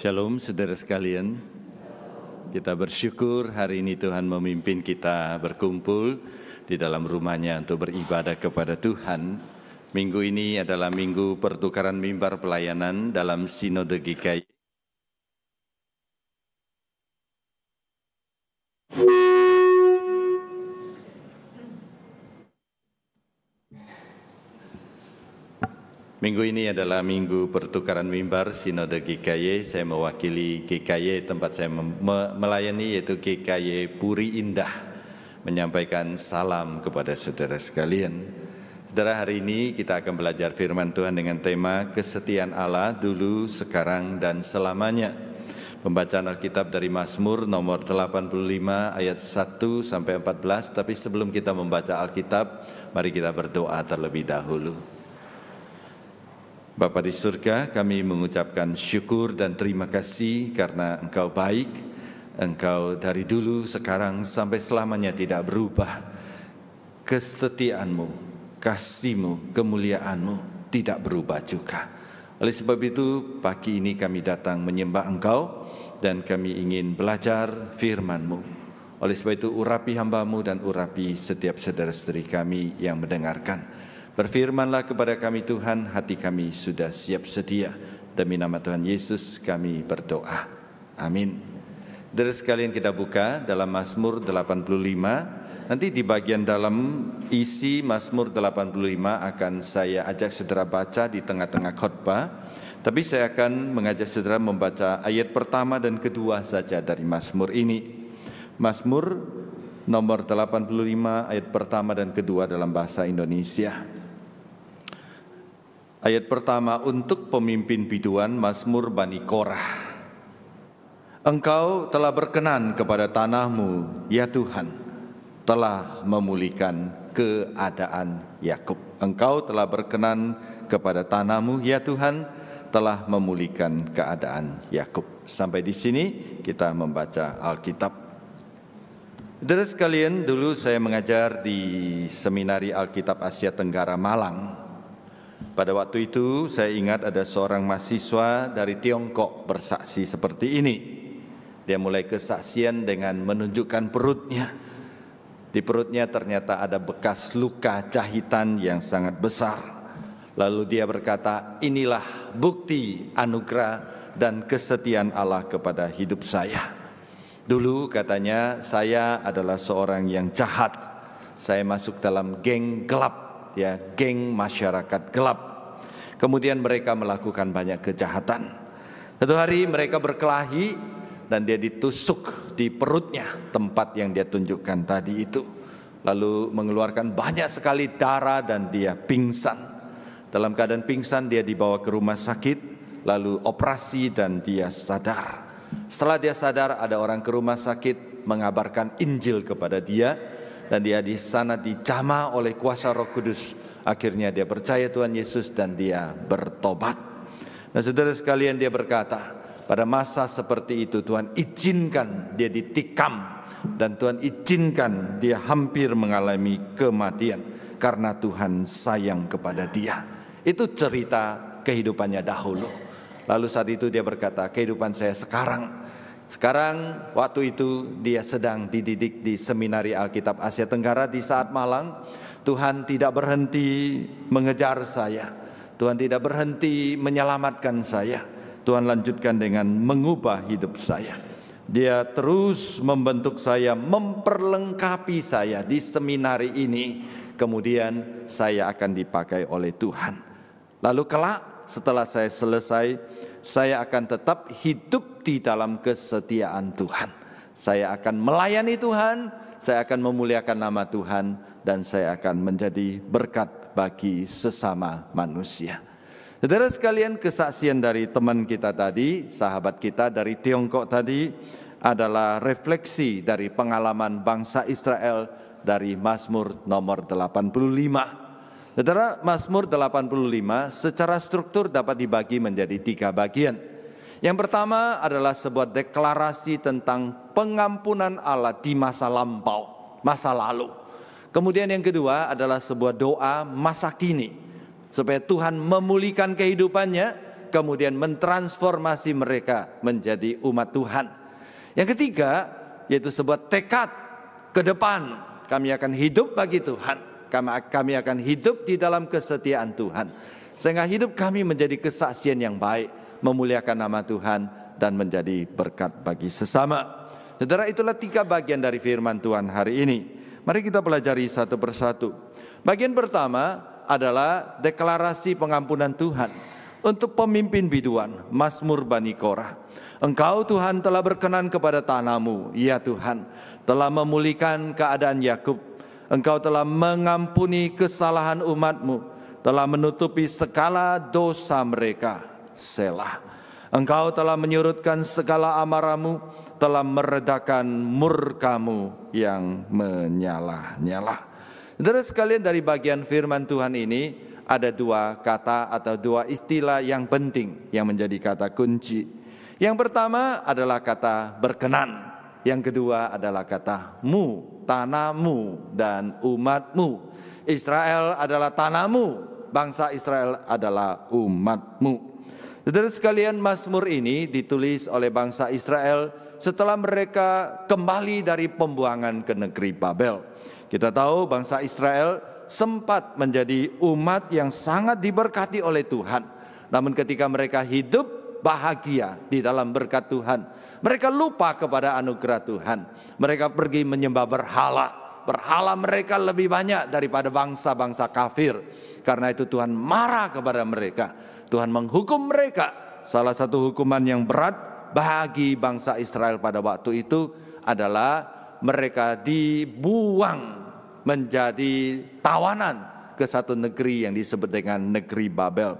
Shalom saudara sekalian, kita bersyukur hari ini Tuhan memimpin kita berkumpul di dalam rumahnya untuk beribadah kepada Tuhan. Minggu ini adalah minggu pertukaran mimbar pelayanan dalam Sinode GKY. Minggu ini adalah minggu pertukaran mimbar Sinode GKY. Saya mewakili GKY tempat saya melayani, yaitu GKY Puri Indah, menyampaikan salam kepada saudara sekalian. Saudara, hari ini kita akan belajar firman Tuhan dengan tema kesetiaan Allah dulu, sekarang, dan selamanya. Pembacaan Alkitab dari Mazmur nomor 85 ayat 1 sampai 14. Tapi sebelum kita membaca Alkitab, mari kita berdoa terlebih dahulu. Bapa di surga, kami mengucapkan syukur dan terima kasih karena Engkau baik. Engkau dari dulu, sekarang, sampai selamanya tidak berubah. Kesetiaan-Mu, kasih-Mu, kemuliaan-Mu tidak berubah juga. Oleh sebab itu, pagi ini kami datang menyembah Engkau dan kami ingin belajar firman-Mu. Oleh sebab itu, urapi hamba-Mu dan urapi setiap saudara-saudari kami yang mendengarkan. Berfirmanlah kepada kami Tuhan, hati kami sudah siap sedia. Demi nama Tuhan Yesus kami berdoa. Amin. Saudara sekalian, kita buka dalam Mazmur 85. Nanti di bagian dalam isi Mazmur 85 akan saya ajak saudara baca di tengah-tengah khotbah. Tapi saya akan mengajak saudara membaca ayat pertama dan kedua saja dari Mazmur ini. Mazmur nomor 85 ayat pertama dan kedua dalam bahasa Indonesia. Ayat pertama, untuk pemimpin biduan, Mazmur Bani Korah. Engkau telah berkenan kepada tanah-Mu, ya Tuhan, telah memulihkan keadaan Yakub. Engkau telah berkenan kepada tanah-Mu, ya Tuhan, telah memulihkan keadaan Yakub. Sampai di sini kita membaca Alkitab. Saudara sekalian, dulu saya mengajar di Seminari Alkitab Asia Tenggara Malang. Pada waktu itu saya ingat ada seorang mahasiswa dari Tiongkok bersaksi seperti ini. Dia mulai kesaksian dengan menunjukkan perutnya. Di perutnya ternyata ada bekas luka jahitan yang sangat besar. Lalu dia berkata, inilah bukti anugerah dan kesetiaan Allah kepada hidup saya. Dulu katanya, saya adalah seorang yang jahat. Saya masuk dalam geng gelap, ya, geng masyarakat gelap. Kemudian mereka melakukan banyak kejahatan. Satu hari mereka berkelahi dan dia ditusuk di perutnya, tempat yang dia tunjukkan tadi itu. Lalu mengeluarkan banyak sekali darah dan dia pingsan. Dalam keadaan pingsan dia dibawa ke rumah sakit, lalu operasi dan dia sadar. Setelah dia sadar, ada orang ke rumah sakit mengabarkan Injil kepada dia, dan dia di sana dijamah oleh kuasa Roh Kudus. Akhirnya dia percaya Tuhan Yesus dan dia bertobat. Nah saudara sekalian, dia berkata, pada masa seperti itu Tuhan izinkan dia ditikam, dan Tuhan izinkan dia hampir mengalami kematian karena Tuhan sayang kepada dia. Itu cerita kehidupannya dahulu. Lalu saat itu dia berkata, kehidupan saya sekarang waktu itu dia sedang dididik di Seminari Alkitab Asia Tenggara di saat Malang. Tuhan tidak berhenti mengejar saya. Tuhan tidak berhenti menyelamatkan saya. Tuhan lanjutkan dengan mengubah hidup saya. Dia terus membentuk saya, memperlengkapi saya di seminari ini. Kemudian saya akan dipakai oleh Tuhan. Lalu kelak setelah saya selesai, saya akan tetap hidup di dalam kesetiaan Tuhan. Saya akan melayani Tuhan, saya akan memuliakan nama Tuhan, dan saya akan menjadi berkat bagi sesama manusia. Saudara sekalian, kesaksian dari teman kita tadi, sahabat kita dari Tiongkok tadi, adalah refleksi dari pengalaman bangsa Israel dari Mazmur nomor 85. Saudara, Mazmur 85 secara struktur dapat dibagi menjadi 3 bagian. Yang pertama adalah sebuah deklarasi tentang pengampunan Allah di masa lampau, masa lalu. Kemudian yang kedua adalah sebuah doa masa kini, supaya Tuhan memulihkan kehidupannya kemudian mentransformasi mereka menjadi umat Tuhan. Yang ketiga, yaitu sebuah tekad ke depan, kami akan hidup bagi Tuhan, kami akan hidup di dalam kesetiaan Tuhan, sehingga hidup kami menjadi kesaksian yang baik, memuliakan nama Tuhan dan menjadi berkat bagi sesama. Saudara, itulah 3 bagian dari firman Tuhan hari ini. Mari kita pelajari satu persatu. Bagian pertama adalah deklarasi pengampunan Tuhan untuk pemimpin biduan, Mazmur Bani Korah. Engkau Tuhan telah berkenan kepada tanah-Mu, ya Tuhan, telah memulihkan keadaan Yakub. Engkau telah mengampuni kesalahan umat-Mu, telah menutupi segala dosa mereka. Selah. Engkau telah menyurutkan segala amarah-Mu, telah meredakan murka-Mu yang menyala-nyala. Saudara sekalian, dari bagian firman Tuhan ini ada 2 kata atau 2 istilah yang penting yang menjadi kata kunci. Yang pertama adalah kata berkenan. Yang kedua adalah kata mu, tanahmu dan umatmu. Israel adalah tanahmu, bangsa Israel adalah umatmu. Saudara sekalian, Mazmur ini ditulis oleh bangsa Israel setelah mereka kembali dari pembuangan ke negeri Babel. Kita tahu bangsa Israel sempat menjadi umat yang sangat diberkati oleh Tuhan. Namun ketika mereka hidup bahagia di dalam berkat Tuhan, mereka lupa kepada anugerah Tuhan. Mereka pergi menyembah berhala. Berhala mereka lebih banyak daripada bangsa-bangsa kafir. Karena itu Tuhan marah kepada mereka. Tuhan menghukum mereka. Salah satu hukuman yang berat bagi bangsa Israel pada waktu itu adalah mereka dibuang menjadi tawanan ke satu negeri yang disebut dengan negeri Babel.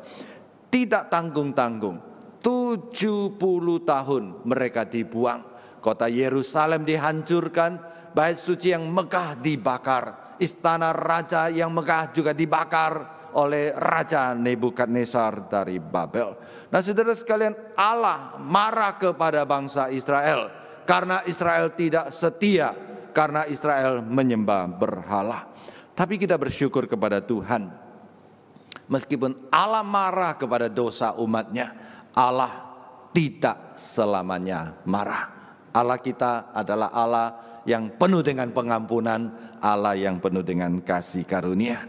Tidak tanggung-tanggung, 70 tahun mereka dibuang. Kota Yerusalem dihancurkan, bait suci yang megah dibakar, istana raja yang megah juga dibakar oleh Raja Nebukadnezar dari Babel. Nah saudara sekalian, Allah marah kepada bangsa Israel karena Israel tidak setia, karena Israel menyembah berhala. Tapi kita bersyukur kepada Tuhan, meskipun Allah marah kepada dosa umatnya, Allah tidak selamanya marah. Allah kita adalah Allah yang penuh dengan pengampunan, Allah yang penuh dengan kasih karunia.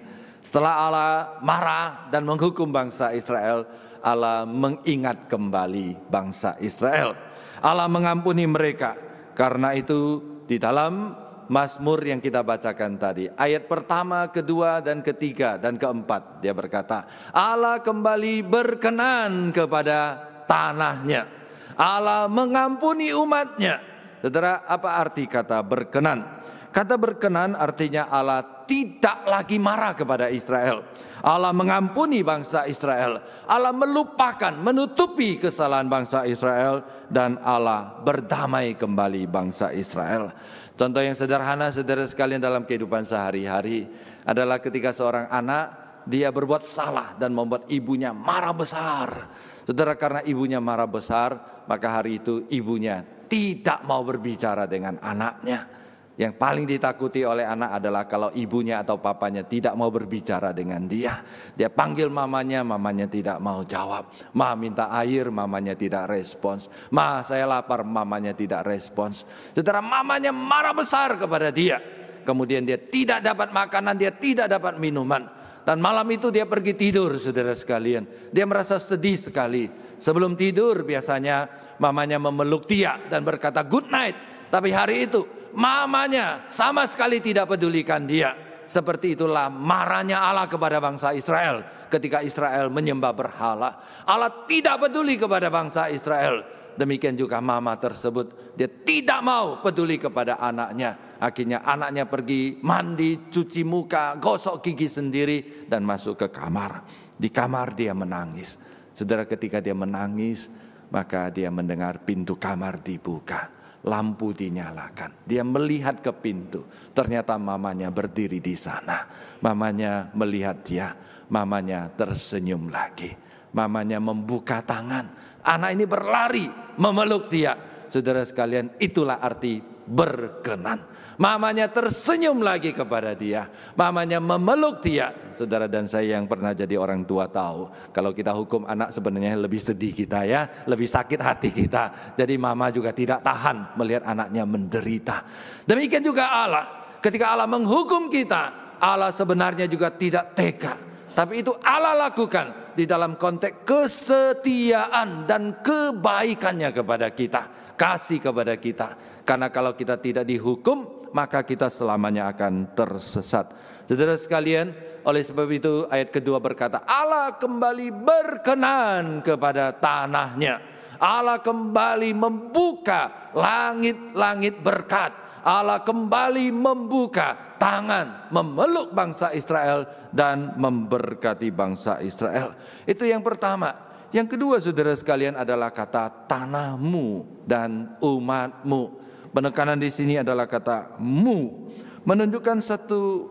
Setelah Allah marah dan menghukum bangsa Israel, Allah mengingat kembali bangsa Israel. Allah mengampuni mereka. Karena itu di dalam Mazmur yang kita bacakan tadi, ayat pertama, kedua, dan ketiga, dan keempat, dia berkata, Allah kembali berkenan kepada tanahnya. Allah mengampuni umatnya. Saudara, apa arti kata berkenan? Kata berkenan artinya Allah tidak lagi marah kepada Israel. Allah mengampuni bangsa Israel. Allah melupakan, menutupi kesalahan bangsa Israel. Dan Allah berdamai kembali bangsa Israel. Contoh yang sederhana saudara sekalian dalam kehidupan sehari-hari adalah ketika seorang anak, dia berbuat salah dan membuat ibunya marah besar. Saudara, karena ibunya marah besar, maka hari itu ibunya tidak mau berbicara dengan anaknya. Yang paling ditakuti oleh anak adalah kalau ibunya atau papanya tidak mau berbicara dengan dia. Dia panggil mamanya, mamanya tidak mau jawab. Ma minta air, mamanya tidak respons. Ma saya lapar, mamanya tidak respons. Saudara, mamanya marah besar kepada dia. Kemudian dia tidak dapat makanan, dia tidak dapat minuman. Dan malam itu dia pergi tidur, saudara sekalian. Dia merasa sedih sekali. Sebelum tidur biasanya mamanya memeluk dia dan berkata good night. Tapi hari itu mamanya sama sekali tidak pedulikan dia. Seperti itulah marahnya Allah kepada bangsa Israel ketika Israel menyembah berhala. Allah tidak peduli kepada bangsa Israel. Demikian juga mama tersebut, dia tidak mau peduli kepada anaknya. Akhirnya anaknya pergi mandi, cuci muka, gosok gigi sendiri dan masuk ke kamar. Di kamar dia menangis. Saudara, ketika dia menangis, maka dia mendengar pintu kamar dibuka. Lampu dinyalakan. Dia melihat ke pintu. Ternyata mamanya berdiri di sana. Mamanya melihat dia. Mamanya tersenyum lagi. Mamanya membuka tangan. Anak ini berlari memeluk dia. Saudara sekalian, itulah arti berkenan. Mamanya tersenyum lagi kepada dia. Mamanya memeluk dia. Saudara dan saya yang pernah jadi orang tua tahu, kalau kita hukum anak sebenarnya lebih sedih kita ya, lebih sakit hati kita. Jadi mama juga tidak tahan melihat anaknya menderita. Demikian juga Allah. Ketika Allah menghukum kita, Allah sebenarnya juga tidak tega. Tapi itu Allah lakukan di dalam konteks kesetiaan dan kebaikannya kepada kita, kasih kepada kita. Karena kalau kita tidak dihukum, maka kita selamanya akan tersesat. Saudara sekalian, oleh sebab itu ayat kedua berkata, Allah kembali berkenan kepada tanahnya. Allah kembali membuka langit-langit berkat. Allah kembali membuka tangan, memeluk bangsa Israel dan memberkati bangsa Israel. Itu yang pertama. Yang kedua, saudara sekalian, adalah kata tanahmu dan umatmu. Penekanan di sini adalah kata mu, menunjukkan satu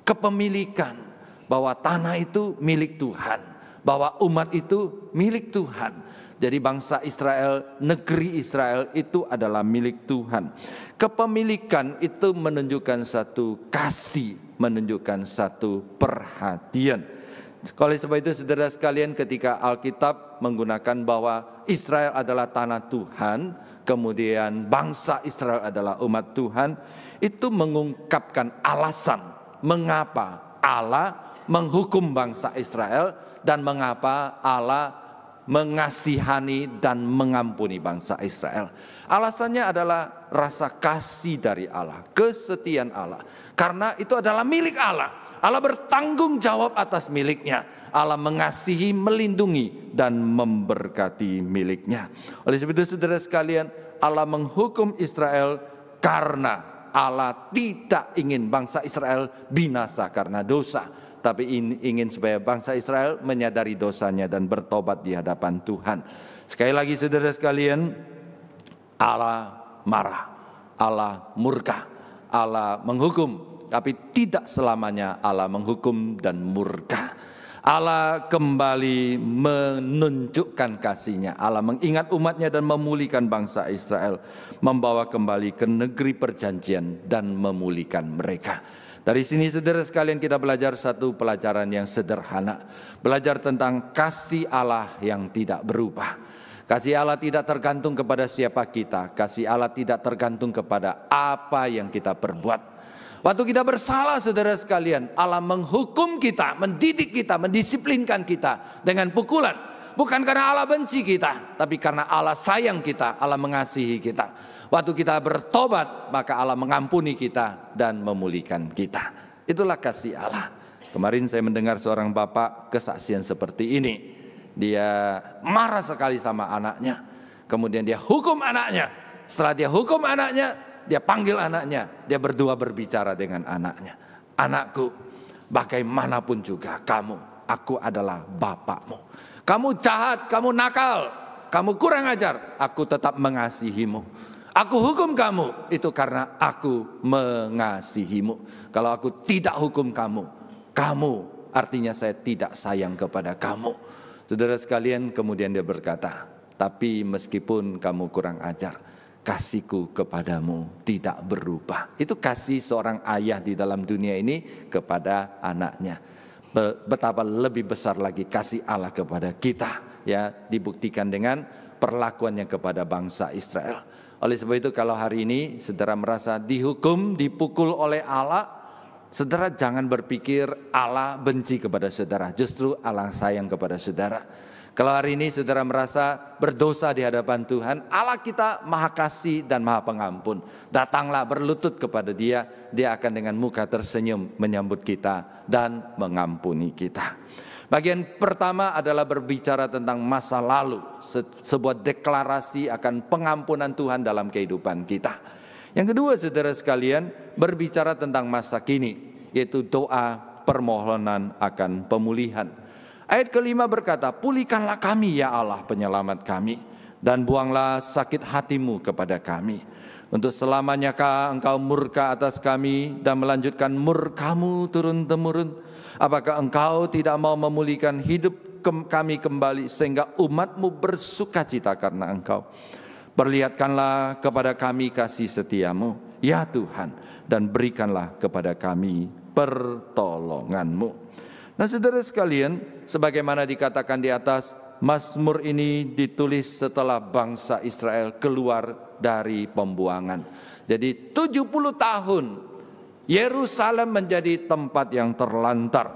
kepemilikan bahwa tanah itu milik Tuhan, bahwa umat itu milik Tuhan. Jadi bangsa Israel, negeri Israel itu adalah milik Tuhan. Kepemilikan itu menunjukkan satu kasih, menunjukkan satu perhatian. Oleh sebab itu saudara sekalian, ketika Alkitab menggunakan bahwa Israel adalah tanah Tuhan, kemudian bangsa Israel adalah umat Tuhan, itu mengungkapkan alasan mengapa Allah menghukum bangsa Israel dan mengapa Allah mengasihani dan mengampuni bangsa Israel. Alasannya adalah rasa kasih dari Allah, kesetiaan Allah. Karena itu adalah milik Allah. Allah bertanggung jawab atas miliknya. Allah mengasihi, melindungi, dan memberkati miliknya. Oleh sebab itu saudara sekalian, Allah menghukum Israel karena Allah tidak ingin bangsa Israel binasa karena dosa, tapi ingin supaya bangsa Israel menyadari dosanya dan bertobat di hadapan Tuhan. Sekali lagi saudara sekalian, Allah marah, Allah murka, Allah menghukum. Tapi tidak selamanya Allah menghukum dan murka. Allah kembali menunjukkan kasih-Nya. Allah mengingat umatnya dan memulihkan bangsa Israel, membawa kembali ke negeri perjanjian dan memulihkan mereka. Dari sini saudara sekalian, kita belajar satu pelajaran yang sederhana. Belajar tentang kasih Allah yang tidak berubah. Kasih Allah tidak tergantung kepada siapa kita. Kasih Allah tidak tergantung kepada apa yang kita perbuat. Waktu kita bersalah saudara sekalian, Allah menghukum kita, mendidik kita, mendisiplinkan kita dengan pukulan. Bukan karena Allah benci kita, tapi karena Allah sayang kita, Allah mengasihi kita. Waktu kita bertobat, maka Allah mengampuni kita dan memulihkan kita. Itulah kasih Allah. Kemarin saya mendengar seorang bapak kesaksian seperti ini. Dia marah sekali sama anaknya. Kemudian dia hukum anaknya. Setelah dia hukum anaknya, dia panggil anaknya, dia berdua berbicara dengan anaknya. Anakku, bagaimanapun juga kamu, aku adalah bapakmu. Kamu jahat, kamu nakal, kamu kurang ajar, aku tetap mengasihimu. Aku hukum kamu, itu karena aku mengasihimu. Kalau aku tidak hukum kamu, kamu artinya saya tidak sayang kepada kamu. Saudara sekalian, kemudian dia berkata, tapi meskipun kamu kurang ajar, kasihku kepadamu tidak berubah. Itu kasih seorang ayah di dalam dunia ini kepada anaknya. Betapa lebih besar lagi kasih Allah kepada kita, ya, dibuktikan dengan perlakuannya kepada bangsa Israel. Oleh sebab itu kalau hari ini saudara merasa dihukum, dipukul oleh Allah, saudara jangan berpikir Allah benci kepada saudara. Justru Allah sayang kepada saudara. Kalau hari ini saudara merasa berdosa di hadapan Tuhan, Allah kita maha kasih dan maha pengampun. Datanglah berlutut kepada Dia, Dia akan dengan muka tersenyum menyambut kita dan mengampuni kita. Bagian pertama adalah berbicara tentang masa lalu, sebuah deklarasi akan pengampunan Tuhan dalam kehidupan kita. Yang kedua saudara sekalian, berbicara tentang masa kini, yaitu doa permohonan akan pemulihan. Ayat kelima berkata, pulihkanlah kami ya Allah penyelamat kami, dan buanglah sakit hatimu kepada kami. Untuk selamanyakah engkau murka atas kami dan melanjutkan murkamu turun-temurun? Apakah engkau tidak mau memulihkan hidup kami kembali sehingga umatmu bersukacita karena engkau? Perlihatkanlah kepada kami kasih setiamu, ya Tuhan, dan berikanlah kepada kami pertolongan-Mu. Nah saudara sekalian, sebagaimana dikatakan di atas, Mazmur ini ditulis setelah bangsa Israel keluar dari pembuangan. Jadi 70 tahun Yerusalem menjadi tempat yang terlantar.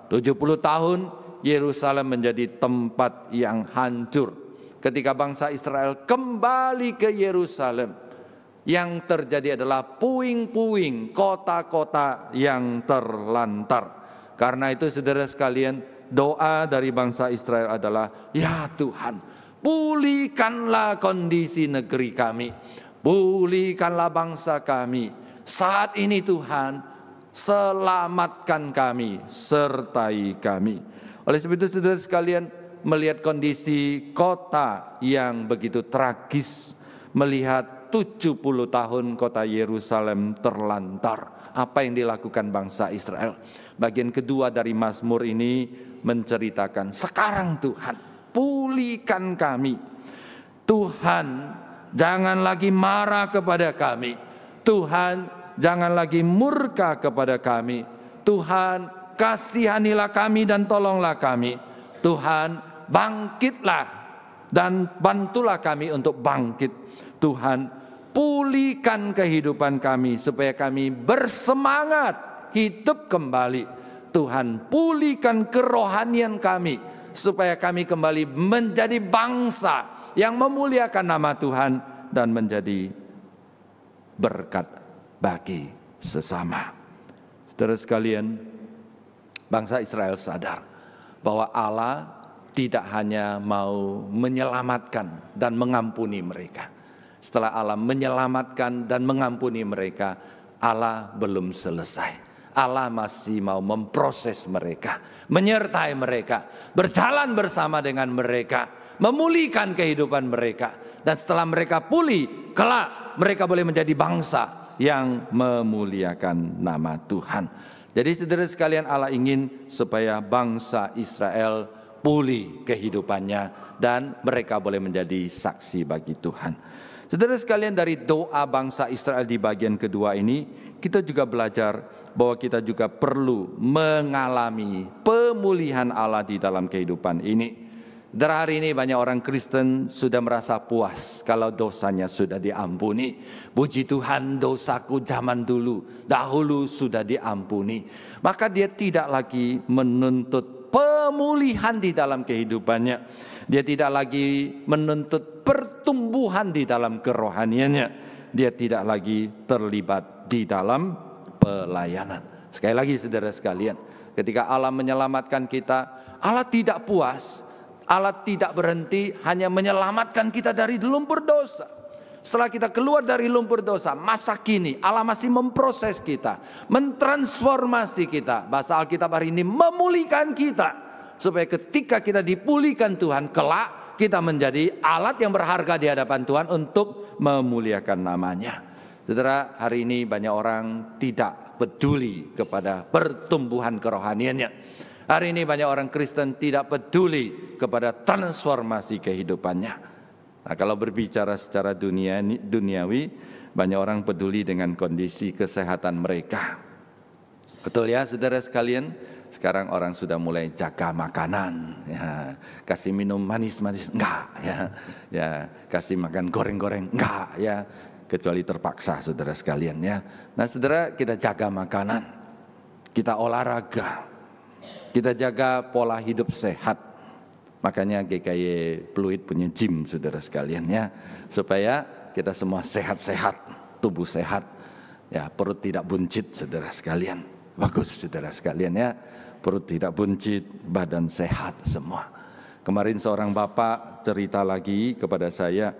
70 tahun Yerusalem menjadi tempat yang hancur. Ketika bangsa Israel kembali ke Yerusalem, yang terjadi adalah puing-puing kota-kota yang terlantar. Karena itu saudara sekalian, doa dari bangsa Israel adalah, ya Tuhan, pulihkanlah kondisi negeri kami, pulihkanlah bangsa kami. Saat ini Tuhan, selamatkan kami, sertai kami. Oleh sebab itu saudara sekalian, melihat kondisi kota yang begitu tragis, melihat 70 tahun kota Yerusalem terlantar, apa yang dilakukan bangsa Israel? Bagian kedua dari Mazmur ini menceritakan, sekarang Tuhan, pulihkan kami. Tuhan, jangan lagi marah kepada kami. Tuhan, jangan lagi murka kepada kami. Tuhan, kasihanilah kami dan tolonglah kami. Tuhan, bangkitlah dan bantulah kami untuk bangkit. Tuhan, pulihkan kehidupan kami supaya kami bersemangat hidup kembali. Tuhan, pulihkan kerohanian kami supaya kami kembali menjadi bangsa yang memuliakan nama Tuhan dan menjadi berkat bagi sesama. Saudara sekalian, bangsa Israel sadar bahwa Allah tidak hanya mau menyelamatkan dan mengampuni mereka. Setelah Allah menyelamatkan dan mengampuni mereka, Allah belum selesai. Allah masih mau memproses mereka, menyertai mereka, berjalan bersama dengan mereka, memulihkan kehidupan mereka. Dan setelah mereka pulih, kelak mereka boleh menjadi bangsa yang memuliakan nama Tuhan. Jadi saudara sekalian, Allah ingin supaya bangsa Israel pulih kehidupannya dan mereka boleh menjadi saksi bagi Tuhan. Saudara sekalian, dari doa bangsa Israel di bagian kedua ini, kita juga belajar bahwa kita juga perlu mengalami pemulihan Allah di dalam kehidupan ini. Dari hari ini banyak orang Kristen sudah merasa puas kalau dosanya sudah diampuni. Puji Tuhan, dosaku zaman dahulu sudah diampuni. Maka dia tidak lagi menuntut pemulihan di dalam kehidupannya. Dia tidak lagi menuntut pertumbuhan di dalam kerohaniannya. Dia tidak lagi terlibat di dalam pelayanan. Sekali lagi saudara sekalian, ketika Allah menyelamatkan kita, Allah tidak puas. Allah tidak berhenti hanya menyelamatkan kita dari lumpur dosa. Setelah kita keluar dari lumpur dosa, masa kini Allah masih memproses kita, mentransformasi kita. Bahasa Alkitab hari ini memulihkan kita, supaya ketika kita dipulihkan Tuhan, kelak kita menjadi alat yang berharga di hadapan Tuhan untuk memuliakan namanya. Saudara, hari ini banyak orang tidak peduli kepada pertumbuhan kerohaniannya. Hari ini banyak orang Kristen tidak peduli kepada transformasi kehidupannya. Nah, kalau berbicara secara duniawi, banyak orang peduli dengan kondisi kesehatan mereka. Betul ya saudara sekalian, sekarang orang sudah mulai jaga makanan, ya, kasih minum manis-manis enggak, ya, kasih makan goreng-goreng enggak, ya, kecuali terpaksa saudara sekalian ya. Nah saudara, kita jaga makanan, kita olahraga, kita jaga pola hidup sehat. Makanya GKY Pluit punya gym saudara sekalian ya, supaya kita semua sehat-sehat, tubuh sehat, ya, perut tidak buncit saudara sekalian. Bagus saudara sekalian ya, perut tidak buncit, badan sehat semua. Kemarin seorang bapak cerita lagi kepada saya,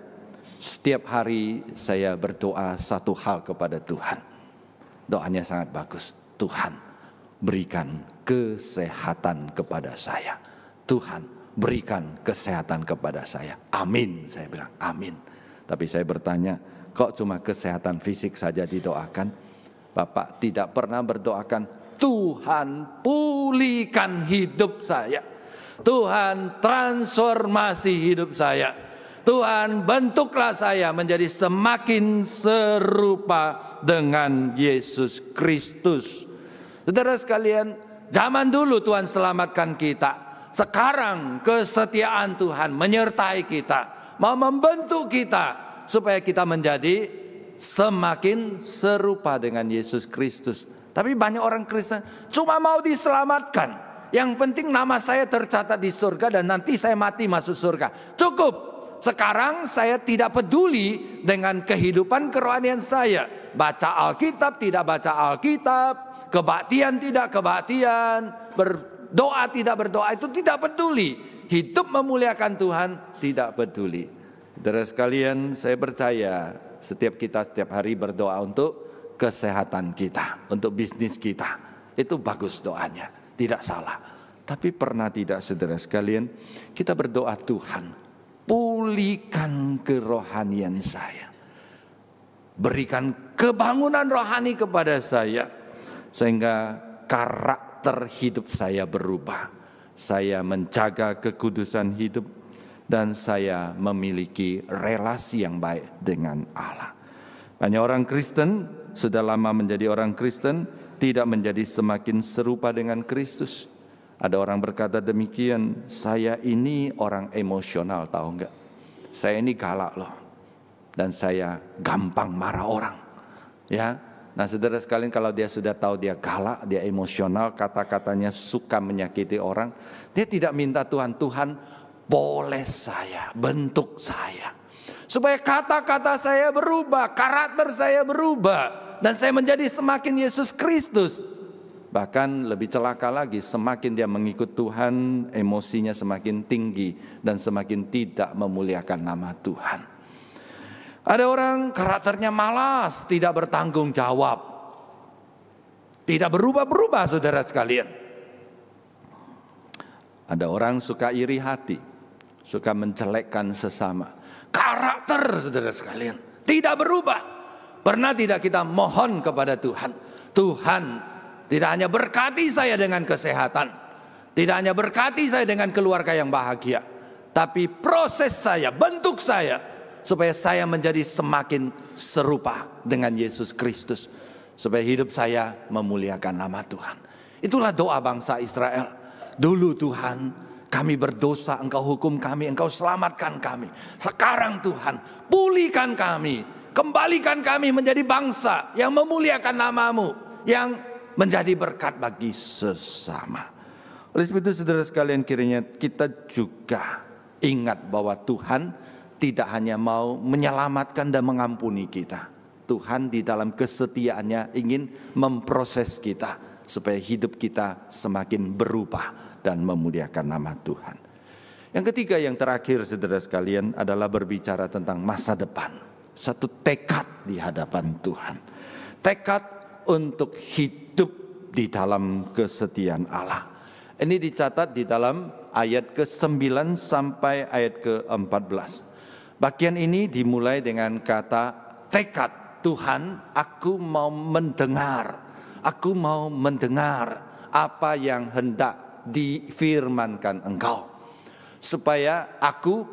setiap hari saya berdoa satu hal kepada Tuhan. Doanya sangat bagus. Tuhan, berikan kesehatan kepada saya. Tuhan, berikan kesehatan kepada saya. Amin, saya bilang amin. Tapi saya bertanya, kok cuma kesehatan fisik saja didoakan? Bapak tidak pernah berdoakan, Tuhan pulihkan hidup saya, Tuhan transformasi hidup saya, Tuhan bentuklah saya menjadi semakin serupa dengan Yesus Kristus. Saudara sekalian, zaman dulu Tuhan selamatkan kita. Sekarang kesetiaan Tuhan menyertai kita, mau membentuk kita supaya kita menjadi semakin serupa dengan Yesus Kristus. Tapi banyak orang Kristen cuma mau diselamatkan. Yang penting nama saya tercatat di surga dan nanti saya mati masuk surga. Cukup. Sekarang saya tidak peduli dengan kehidupan kerohanian saya. Baca Alkitab, tidak baca Alkitab. Kebaktian, tidak kebaktian. Berdoa, tidak berdoa. Itu tidak peduli. Hidup memuliakan Tuhan, tidak peduli. Saudara sekalian, saya percaya setiap hari berdoa untuk kesehatan kita, untuk bisnis kita. Itu bagus doanya, tidak salah. Tapi pernah tidak saudara sekalian, kita berdoa, Tuhan, pulihkan kerohanian saya. Berikan kebangunan rohani kepada saya, sehingga karakter hidup saya berubah. Saya menjaga kekudusan hidup, dan saya memiliki relasi yang baik dengan Allah. Banyak orang Kristen sudah lama menjadi orang Kristen, tidak menjadi semakin serupa dengan Kristus. Ada orang berkata demikian, saya ini orang emosional, tahu enggak? Saya ini galak loh, dan saya gampang marah orang. Ya, nah saudara sekalian, kalau dia sudah tahu dia galak, dia emosional, kata-katanya suka menyakiti orang, dia tidak minta Tuhan, boleh saya, bentuk saya. Supaya kata-kata saya berubah, karakter saya berubah. Dan saya menjadi semakin Yesus Kristus. Bahkan lebih celaka lagi, semakin dia mengikut Tuhan, emosinya semakin tinggi. Dan semakin tidak memuliakan nama Tuhan. Ada orang karakternya malas, tidak bertanggung jawab. Tidak berubah-berubah saudara sekalian. Ada orang suka iri hati, suka menjelekkan sesama. Karakter saudara sekalian tidak berubah. Pernah tidak kita mohon kepada Tuhan, Tuhan tidak hanya berkati saya dengan kesehatan, tidak hanya berkati saya dengan keluarga yang bahagia, tapi proses saya, bentuk saya, supaya saya menjadi semakin serupa dengan Yesus Kristus, supaya hidup saya memuliakan nama Tuhan. Itulah doa bangsa Israel. Dulu Tuhan, kami berdosa, Engkau hukum kami, Engkau selamatkan kami. Sekarang Tuhan, pulihkan kami, kembalikan kami menjadi bangsa yang memuliakan nama-Mu, yang menjadi berkat bagi sesama. Oleh sebab itu saudara sekalian, kiranya kita juga ingat bahwa Tuhan tidak hanya mau menyelamatkan dan mengampuni kita. Tuhan di dalam kesetiaannya ingin memproses kita, supaya hidup kita semakin berubah dan memuliakan nama Tuhan. Yang ketiga, yang terakhir saudara sekalian, adalah berbicara tentang masa depan. Satu tekad di hadapan Tuhan. Tekad untuk hidup di dalam kesetiaan Allah. Ini dicatat di dalam ayat ke-9 sampai ayat ke-14. Bagian ini dimulai dengan kata tekad. Tuhan, aku mau mendengar. Aku mau mendengar apa yang hendak difirmankan Engkau, supaya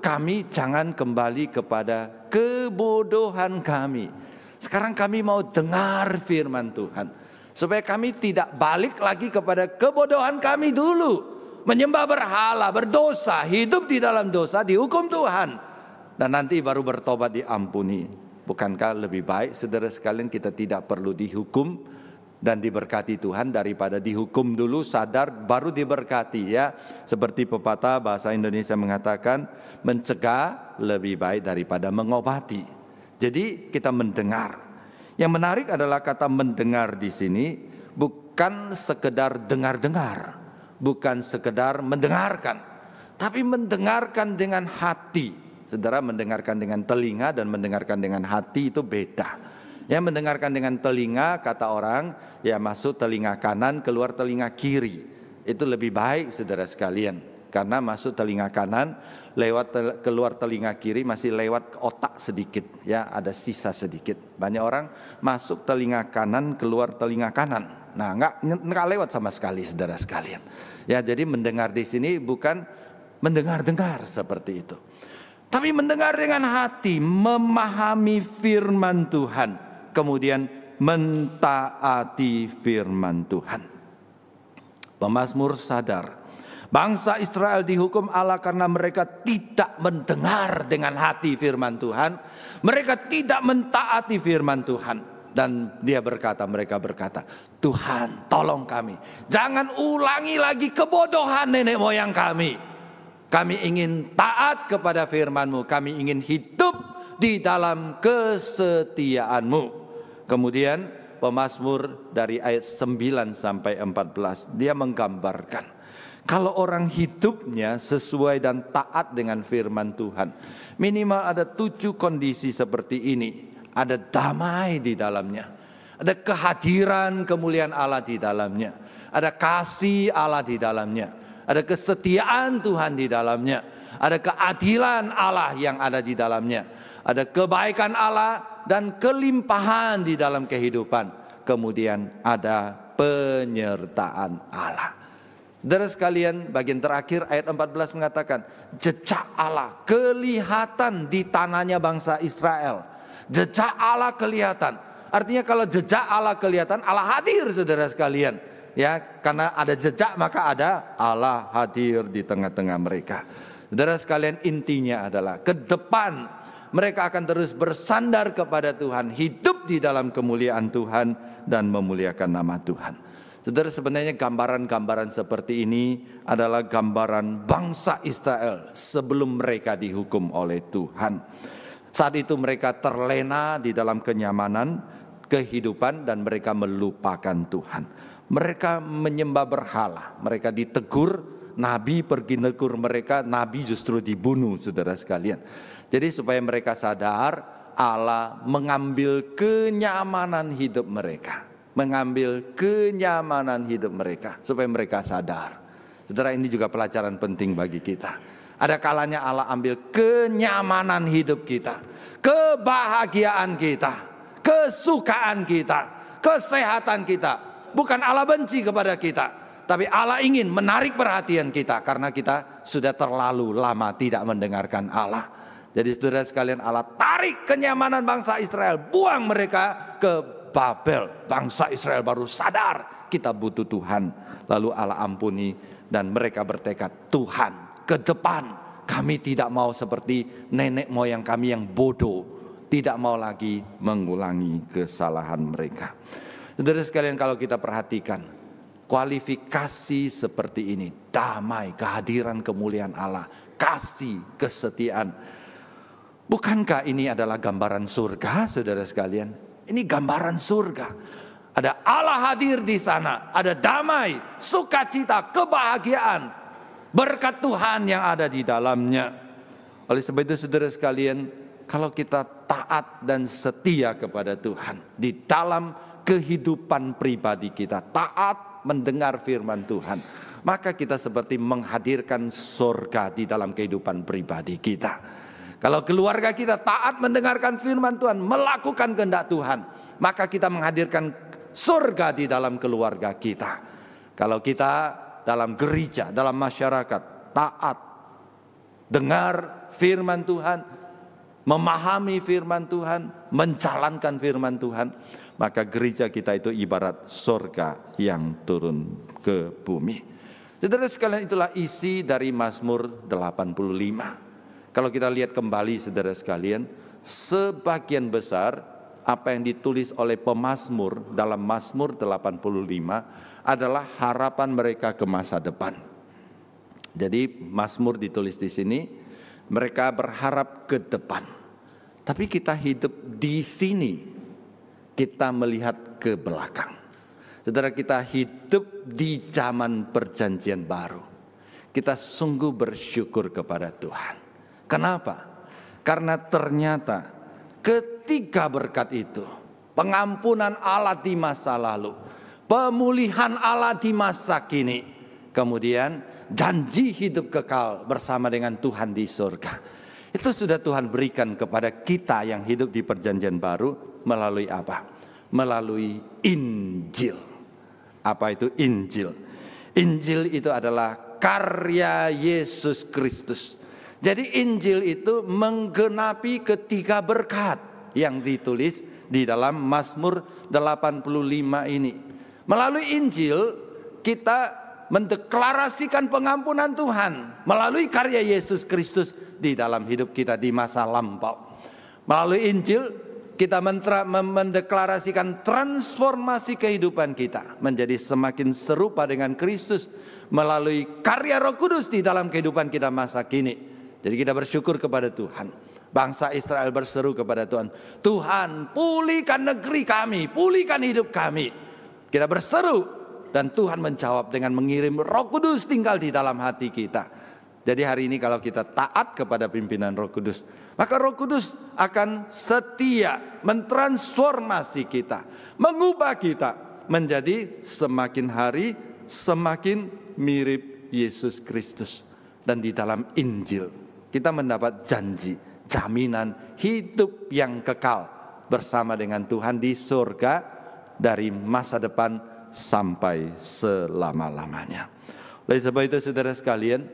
kami jangan kembali kepada kebodohan kami. Sekarang kami mau dengar firman Tuhan, supaya kami tidak balik lagi kepada kebodohan kami dulu, menyembah berhala, berdosa, hidup di dalam dosa, dihukum Tuhan, dan nanti baru bertobat diampuni. Bukankah lebih baik saudara sekalian kita tidak perlu dihukum dan diberkati Tuhan daripada dihukum dulu, sadar baru diberkati, ya. Seperti pepatah bahasa Indonesia mengatakan, mencegah lebih baik daripada mengobati. Jadi kita mendengar. Yang menarik adalah kata mendengar di sini bukan sekedar dengar-dengar, bukan sekedar mendengarkan, tapi mendengarkan dengan hati. Saudara, mendengarkan dengan telinga dan mendengarkan dengan hati itu beda. Ya, mendengarkan dengan telinga, kata orang, ya masuk telinga kanan, keluar telinga kiri. Itu lebih baik saudara sekalian. Karena masuk telinga kanan, keluar telinga kiri masih lewat otak sedikit. Ya, ada sisa sedikit. Banyak orang masuk telinga kanan, keluar telinga kanan. Nah, enggak lewat sama sekali saudara sekalian. Ya, jadi mendengar di sini bukan mendengar-dengar seperti itu. tapi mendengar dengan hati, memahami firman Tuhan, kemudian mentaati firman Tuhan. Pemazmur sadar, bangsa Israel dihukum Allah karena mereka tidak mendengar dengan hati firman Tuhan. Mereka tidak mentaati firman Tuhan. Dan mereka berkata, Tuhan tolong kami, jangan ulangi lagi kebodohan nenek moyang kami. Kami ingin taat kepada firman-Mu, kami ingin hidup di dalam kesetiaan-Mu. Kemudian pemazmur dari ayat 9 sampai 14, dia menggambarkan kalau orang hidupnya sesuai dan taat dengan firman Tuhan, minimal ada 7 kondisi seperti ini. Ada damai di dalamnya, ada kehadiran kemuliaan Allah di dalamnya, ada kasih Allah di dalamnya, ada kesetiaan Tuhan di dalamnya, ada keadilan Allah yang ada di dalamnya, ada kebaikan Allah dan kelimpahan di dalam kehidupan. Kemudian ada penyertaan Allah. Saudara sekalian, bagian terakhir ayat 14 mengatakan, jejak Allah kelihatan di tanahnya bangsa Israel. Jejak Allah kelihatan. Artinya kalau jejak Allah kelihatan, Allah hadir, saudara sekalian. Ya, karena ada jejak maka ada Allah hadir di tengah-tengah mereka. Saudara sekalian, intinya adalah ke depan mereka akan terus bersandar kepada Tuhan, hidup di dalam kemuliaan Tuhan dan memuliakan nama Tuhan. Saudara, sebenarnya gambaran-gambaran seperti ini adalah gambaran bangsa Israel sebelum mereka dihukum oleh Tuhan. Saat itu mereka terlena di dalam kenyamanan kehidupan dan mereka melupakan Tuhan. Mereka menyembah berhala, mereka ditegur, nabi pergi negur mereka, nabi justru dibunuh, saudara sekalian. Jadi supaya mereka sadar, Allah mengambil kenyamanan hidup mereka. Mengambil kenyamanan hidup mereka supaya mereka sadar. Saudara, ini juga pelajaran penting bagi kita. Ada kalanya Allah ambil kenyamanan hidup kita, kebahagiaan kita, kesukaan kita, kesehatan kita. Bukan Allah benci kepada kita, tapi Allah ingin menarik perhatian kita karena kita sudah terlalu lama tidak mendengarkan Allah. Jadi saudara sekalian, Allah tarik kenyamanan bangsa Israel, buang mereka ke Babel. Bangsa Israel baru sadar kita butuh Tuhan. Lalu Allah ampuni dan mereka bertekad, Tuhan, ke depan kami tidak mau seperti nenek moyang kami yang bodoh, tidak mau lagi mengulangi kesalahan mereka. Saudara sekalian, kalau kita perhatikan kualifikasi seperti ini, damai, kehadiran kemuliaan Allah, kasih, kesetiaan, bukankah ini adalah gambaran surga, saudara sekalian? Ini gambaran surga. Ada Allah hadir di sana, ada damai, sukacita, kebahagiaan, berkat Tuhan yang ada di dalamnya. Oleh sebab itu saudara sekalian, kalau kita taat dan setia kepada Tuhan di dalam kehidupan pribadi kita, taat mendengar firman Tuhan, maka kita seperti menghadirkan surga di dalam kehidupan pribadi kita. Kalau keluarga kita taat mendengarkan firman Tuhan, melakukan kehendak Tuhan, maka kita menghadirkan surga di dalam keluarga kita. Kalau kita dalam gereja, dalam masyarakat, taat, dengar firman Tuhan, memahami firman Tuhan, menjalankan firman Tuhan, maka gereja kita itu ibarat surga yang turun ke bumi. Saudara sekalian, itulah isi dari Mazmur 85. Kalau kita lihat kembali saudara sekalian, sebagian besar apa yang ditulis oleh pemazmur dalam Mazmur 85 adalah harapan mereka ke masa depan. Jadi Mazmur ditulis di sini, mereka berharap ke depan. Tapi kita hidup di sini, kita melihat ke belakang. Saudara, kita hidup di zaman perjanjian baru. Kita sungguh bersyukur kepada Tuhan. Kenapa? Karena ternyata ketiga berkat itu, pengampunan Allah di masa lalu, pemulihan Allah di masa kini, kemudian janji hidup kekal bersama dengan Tuhan di surga, itu sudah Tuhan berikan kepada kita yang hidup di perjanjian baru melalui apa? Melalui Injil. Apa itu Injil? Injil itu adalah karya Yesus Kristus. Jadi Injil itu menggenapi ketiga berkat yang ditulis di dalam Mazmur 85 ini. Melalui Injil kita mendeklarasikan pengampunan Tuhan melalui karya Yesus Kristus di dalam hidup kita di masa lampau. Melalui Injil kita mendeklarasikan transformasi kehidupan kita menjadi semakin serupa dengan Kristus melalui karya Roh Kudus di dalam kehidupan kita masa kini. Jadi kita bersyukur kepada Tuhan. Bangsa Israel berseru kepada Tuhan, Tuhan pulihkan negeri kami, pulihkan hidup kami. Kita berseru dan Tuhan menjawab dengan mengirim Roh Kudus tinggal di dalam hati kita. Jadi hari ini kalau kita taat kepada pimpinan Roh Kudus, maka Roh Kudus akan setia mentransformasi kita, mengubah kita menjadi semakin hari semakin mirip Yesus Kristus. Dan di dalam Injil kita mendapat janji, jaminan hidup yang kekal bersama dengan Tuhan di surga dari masa depan sampai selama-lamanya. Oleh sebab itu saudara sekalian,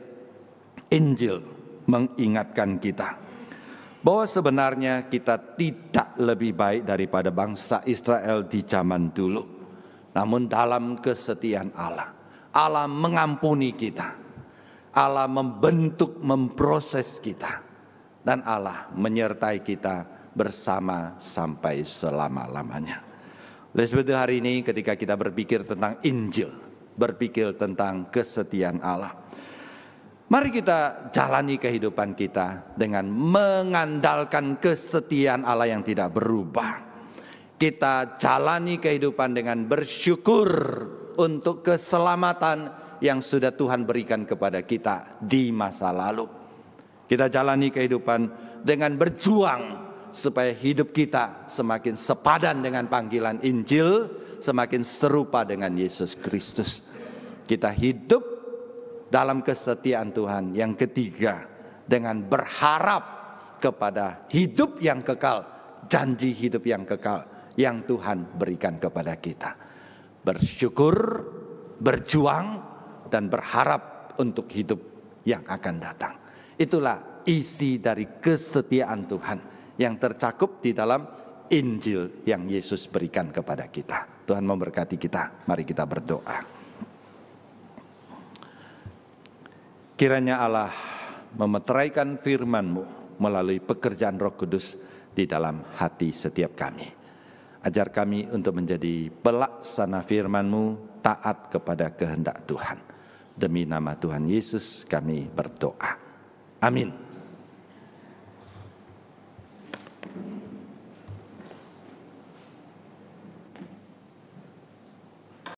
Injil mengingatkan kita bahwa sebenarnya kita tidak lebih baik daripada bangsa Israel di zaman dulu. Namun dalam kesetiaan Allah, Allah mengampuni kita, Allah membentuk, memproses kita, dan Allah menyertai kita bersama sampai selama-lamanya. Oleh sebab itu hari ini ketika kita berpikir tentang Injil, berpikir tentang kesetiaan Allah, mari kita jalani kehidupan kita dengan mengandalkan kesetiaan Allah yang tidak berubah. Kita jalani kehidupan dengan bersyukur untuk keselamatan yang sudah Tuhan berikan kepada kita di masa lalu. Kita jalani kehidupan dengan berjuang supaya hidup kita semakin sepadan dengan panggilan Injil, semakin serupa dengan Yesus Kristus. Kita hidup dalam kesetiaan Tuhan. Yang ketiga, dengan berharap kepada hidup yang kekal, janji hidup yang kekal yang Tuhan berikan kepada kita. Bersyukur, berjuang, dan berharap untuk hidup yang akan datang. Itulah isi dari kesetiaan Tuhan yang tercakup di dalam Injil yang Yesus berikan kepada kita. Tuhan memberkati kita. Mari kita berdoa. Kiranya Allah memeteraikan firman-Mu melalui pekerjaan Roh Kudus di dalam hati setiap kami. Ajar kami untuk menjadi pelaksana firman-Mu, taat kepada kehendak Tuhan. Demi nama Tuhan Yesus kami berdoa. Amin.